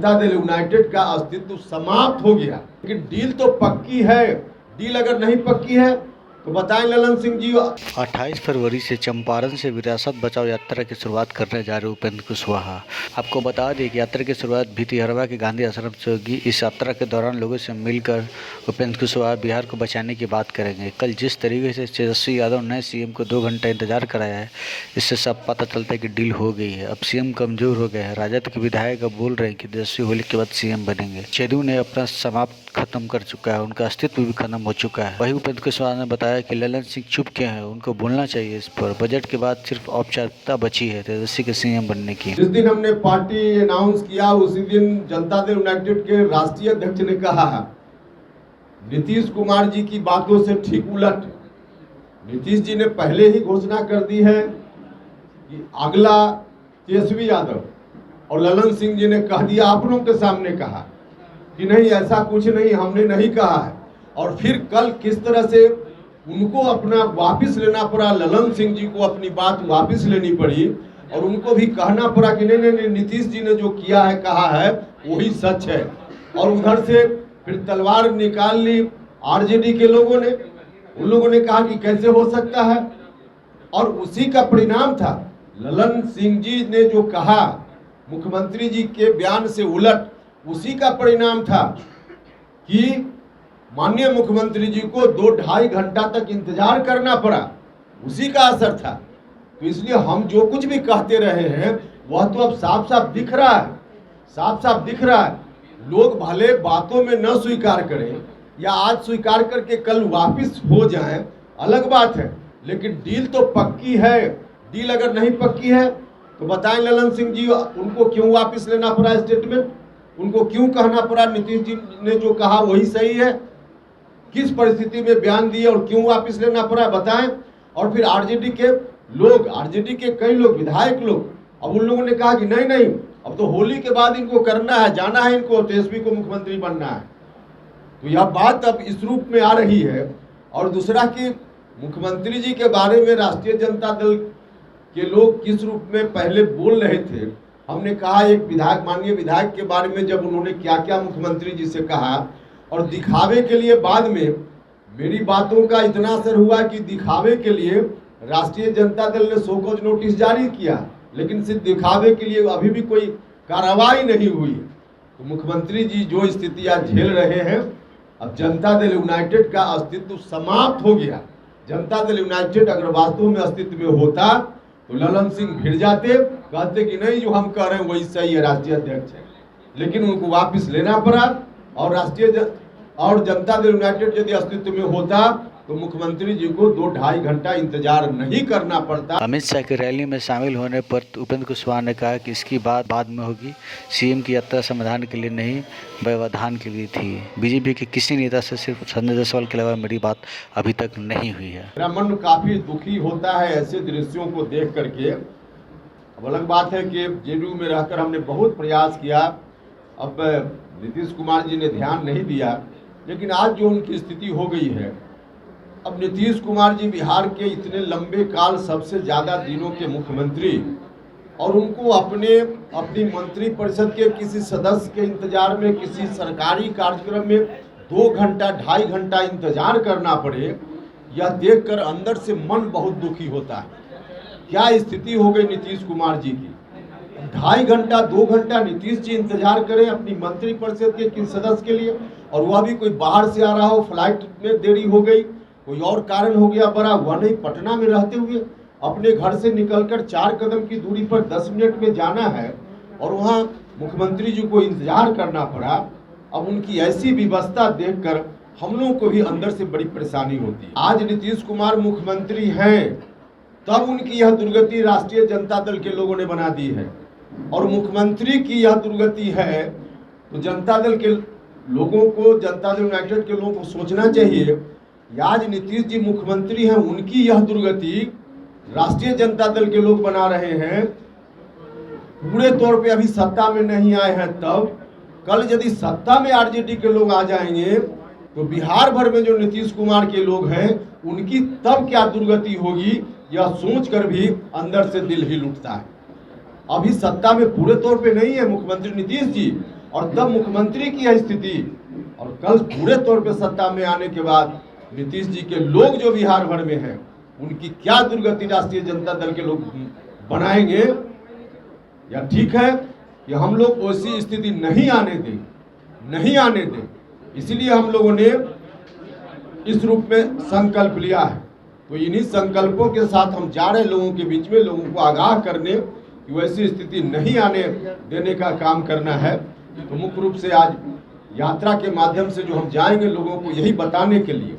Janata Dal United का अस्तित्व समाप्त हो गया। लेकिन डील तो पक्की है। डील अगर नहीं पक्की है तो बताएं ललन सिंह जी। 28 फरवरी से चंपारण से विरासत बचाओ यात्रा की शुरुआत करने जा रहे उपेंद्र कुशवाहा। आपको बता दें कि यात्रा की शुरुआत भितिहरवा के गांधी आश्रम से होगी। इस यात्रा के दौरान लोगों से मिलकर उपेंद्र कुशवाहा बिहार को बचाने की बात करेंगे। कल जिस तरीके से तेजस्वी यादव ने सीएम को 2 घंटा इंतजार कराया है, इससे सब पता चलता है कि डील हो गई है। अब सीएम कमजोर हो गए हैं। राजद के विधायक अब बोल रहे हैं कि तेजस्वी होली के बाद सीएम बनेंगे। जदयू ने अपना समाप्त खत्म कर चुका है, उनका अस्तित्व भी खत्म हो चुका है। वही उपेंद्र कुशवाहा ने बताया कि ललन सिंह चुप क्यों हैं, उनको बोलना चाहिए इस पर। बजट के बाद सिर्फ औपचारिकता बची है तेजस्वी के सीएम बनने की। जिस दिन हमने पार्टी अनाउंस किया उसी दिन जनता दल यूनाइटेड के राष्ट्रीय अध्यक्ष ने कहा है नीतीश कुमार जी की बातों से ठीक उलट नीतीश जी ने पहले ही घोषणा कर दी है कि अगला तेजस्वी यादव, और ललन सिंह जी ने कह दिया, आप लोगों के सामने कहा कि नहीं ऐसा कुछ नहीं, हमने नहीं कहा है। और फिर कल किस तरह से उनको अपना वापस लेना पड़ा, ललन सिंह जी को अपनी बात वापस लेनी पड़ी और उनको भी कहना पड़ा कि नहीं नीतीश जी ने जो किया है कहा है वही सच है। और उधर से फिर तलवार निकाल ली आरजेडी के लोगों ने। उन लोगों ने कहा कि कैसे हो सकता है, और उसी का परिणाम था ललन सिंह जी ने जो कहा मुख्यमंत्री जी के बयान से उलट, उसी का परिणाम था कि माननीय मुख्यमंत्री जी को 2-2.5 घंटा तक इंतजार करना पड़ा। उसी का असर था। तो इसलिए हम जो कुछ भी कहते रहे हैं वह तो अब साफ साफ दिख रहा है, साफ साफ दिख रहा है। लोग भले बातों में न स्वीकार करें या आज स्वीकार करके कल वापिस हो जाएं, अलग बात है, लेकिन डील तो पक्की है। डील अगर नहीं पक्की है तो बताएं ललन सिंह जी, उनको क्यों वापस लेना पड़ा स्टेटमेंट, उनको क्यों कहना पड़ा नीतीश जी ने जो कहा वही सही है, किस परिस्थिति में बयान दिए और क्यों वापस लेना पड़ा बताएं। और फिर आरजेडी के लोग, आरजेडी के कई लोग, विधायक लोग, अब उन लोगों ने कहा कि नहीं अब तो होली के बाद इनको करना है, जाना है, इनको तेजस्वी को मुख्यमंत्री बनना है। तो यह बात अब इस रूप में आ रही है। और दूसरा कि मुख्यमंत्री जी के बारे में राष्ट्रीय जनता दल के लोग किस रूप में पहले बोल रहे थे। हमने कहा एक विधायक, माननीय विधायक के बारे में जब उन्होंने क्या क्या मुख्यमंत्री जी से कहा, और दिखावे के लिए बाद में मेरी बातों का इतना असर हुआ कि दिखावे के लिए राष्ट्रीय जनता दल ने शो कॉज नोटिस जारी किया, लेकिन सिर्फ दिखावे के लिए अभी भी कोई कार्रवाई नहीं हुई। तो मुख्यमंत्री जी जो स्थितियां झेल रहे हैं, अब जनता दल यूनाइटेड का अस्तित्व समाप्त हो गया। जनता दल यूनाइटेड अगर वास्तव में अस्तित्व में होता तो ललन सिंह भिड़ जाते, कहते कि नहीं जो हम कह रहे हैं वही सही है, राष्ट्रीय अध्यक्ष है। लेकिन उनको वापस लेना पड़ा। और जनता दल यूनाइटेड यदि अस्तित्व में होता तो मुख्यमंत्री जी को 2-2.5 घंटा इंतजार नहीं करना पड़ता। अमित शाह की रैली में शामिल होने पर उपेंद्र कुशवाहा ने कहा कि इसकी बात बाद में होगी। सीएम की यात्रा संविधान के लिए नहीं, व्यवधान के लिए थी। बीजेपी के किसी नेता से सिर्फ संजय जायसवाल के अलावा मेरी बात अभी तक नहीं हुई है। मेरा मन काफी दुखी होता है ऐसे दृश्यों को देख करके। अब अलग बात है कि जेडीयू में रहकर हमने बहुत प्रयास किया, अब नीतीश कुमार जी ने ध्यान नहीं दिया, लेकिन आज जो उनकी स्थिति हो गई है, अब नीतीश कुमार जी बिहार के इतने लंबे काल सबसे ज़्यादा दिनों के मुख्यमंत्री, और उनको अपनी मंत्री परिषद के किसी सदस्य के इंतजार में, किसी सरकारी कार्यक्रम में 2-2.5 घंटा इंतजार करना पड़े, यह देखकर अंदर से मन बहुत दुखी होता है। क्या स्थिति हो गई नीतीश कुमार जी की। 2.5 घंटा 2 घंटा नीतीश जी इंतजार करें अपनी मंत्री परिषद के किसी सदस्य के लिए, और वह भी कोई बाहर से आ रहा हो, फ्लाइट में देरी हो गई, कोई और कारण हो गया बड़ा, वह नहीं, पटना में रहते हुए अपने घर से निकलकर 4 कदम की दूरी पर 10 मिनट में जाना है, और वहाँ मुख्यमंत्री जी को इंतजार करना पड़ा। अब उनकी ऐसी व्यवस्था देखकर हम लोगों को भी अंदर से बड़ी परेशानी होती है। आज नीतीश कुमार मुख्यमंत्री हैं, तब उनकी यह दुर्गति राष्ट्रीय जनता दल के लोगों ने बना दी है, और मुख्यमंत्री की यह दुर्गति है तो जनता दल के लोगों को, जनता दल यूनाइटेड के लोगों को सोचना चाहिए। आज नीतीश जी मुख्यमंत्री हैं, उनकी यह दुर्गति राष्ट्रीय जनता दल के लोग बना रहे हैं। पूरे तौर पे अभी सत्ता में नहीं आए हैं, तब कल यदि सत्ता में आरजेडी के लोग आ जाएंगे तो बिहार भर में जो नीतीश कुमार के लोग हैं उनकी तब क्या दुर्गति होगी, यह सोचकर भी अंदर से दिल हिल उठता है। अभी सत्ता में पूरे तौर पे नहीं है मुख्यमंत्री नीतीश जी, और तब मुख्यमंत्री की यह स्थिति, और कल पूरे तौर पे सत्ता में आने के बाद नीतीश जी के लोग जो बिहार भर में हैं, उनकी क्या दुर्गति राष्ट्रीय जनता दल के लोग बनाएंगे। या ठीक है कि हम लोग वैसी स्थिति नहीं आने दें, इसलिए हम लोगों ने इस रूप में संकल्प लिया है। तो इन्हीं संकल्पों के साथ हम जा रहे लोगों के बीच में, लोगों को आगाह करने कि वैसी स्थिति नहीं आने देने का काम करना है। तो मुख्य रूप से आज यात्रा के माध्यम से जो हम जाएंगे लोगों को यही बताने के लिए।